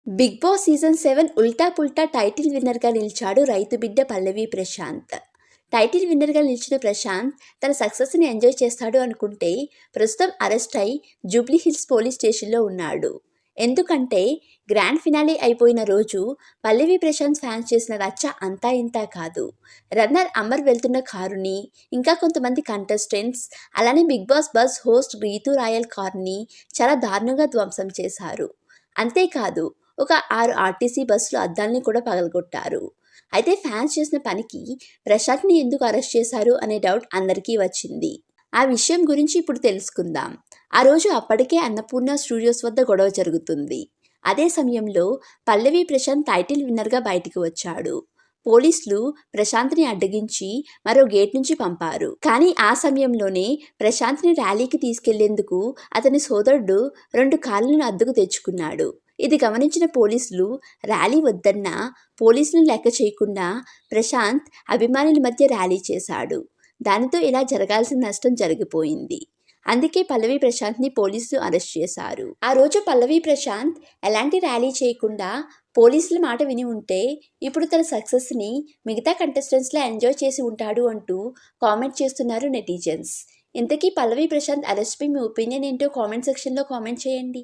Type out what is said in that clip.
Big boss season 7 ఉల్టా పుల్టా title విన్నర్గా నిలిచాడు రైతు బిడ్డ పల్లవి ప్రశాంత్. టైటిల్ విన్నర్గా నిలిచిన ప్రశాంత్ తన సక్సెస్ని ఎంజాయ్ చేస్తాడు అనుకుంటే ప్రస్తుతం అరెస్ట్ అయి జూబ్లీ హిల్స్ పోలీస్ స్టేషన్లో ఉన్నాడు. ఎందుకంటే గ్రాండ్ ఫినాలే అయిపోయిన రోజు పల్లవి ప్రశాంత్ ఫ్యాన్స్ చేసిన రచ్చ అంతా ఇంతా కాదు. రన్నర్ అమర్ వెళ్తున్న కారుని, ఇంకా కొంతమంది కంటెస్టెంట్స్, అలానే big boss bus host Ritu Royal కారుని చాలా దారుణంగా ధ్వంసం చేశారు. అంతేకాదు ఒక 6 ఆర్టీసీ బస్సుల అద్దాల్ని కూడా పగలగొట్టారు. అయితే ఫ్యాన్స్ చేసిన పనికి ప్రశాంత్ని ఎందుకు అరెస్ట్ చేశారు అనే డౌట్ అందరికీ వచ్చింది. ఆ విషయం గురించి ఇప్పుడు తెలుసుకుందాం. ఆ రోజు అప్పటికే అన్నపూర్ణ స్టూడియోస్ వద్ద గొడవ జరుగుతుంది. అదే సమయంలో పల్లవి ప్రశాంత్ టైటిల్ విన్నర్గా బయటికి వచ్చాడు. పోలీసులు ప్రశాంత్ని అడ్డగించి మరో గేట్ నుంచి పంపారు. కానీ ఆ సమయంలోనే ప్రశాంత్ని ర్యాలీకి తీసుకెళ్లేందుకు అతని సోదరుడు 2 కార్లను అద్దెకు తెచ్చుకున్నాడు. ఇది గమనించిన పోలీసులు ర్యాలీ వద్దన్నా పోలీసులను లెక్క చేయకుండా ప్రశాంత్ అభిమానుల మధ్య ర్యాలీ చేశాడు. దానితో ఇలా జరగాల్సిన నష్టం జరిగిపోయింది. అందుకే పల్లవి ప్రశాంత్ని పోలీసులు అరెస్ట్ చేశారు. ఆ రోజు పల్లవి ప్రశాంత్ ఎలాంటి ర్యాలీ చేయకుండా పోలీసుల మాట విని ఉంటే ఇప్పుడు తన సక్సెస్ని మిగతా కంటెస్టెంట్స్లా ఎంజాయ్ చేసి ఉంటాడు అంటూ కామెంట్ చేస్తున్నారు నెటిజన్స్. ఇంతకీ పల్లవి ప్రశాంత్ అరెస్ట్పై మీ ఒపీనియన్ ఏంటో కామెంట్ సెక్షన్లో కామెంట్ చేయండి.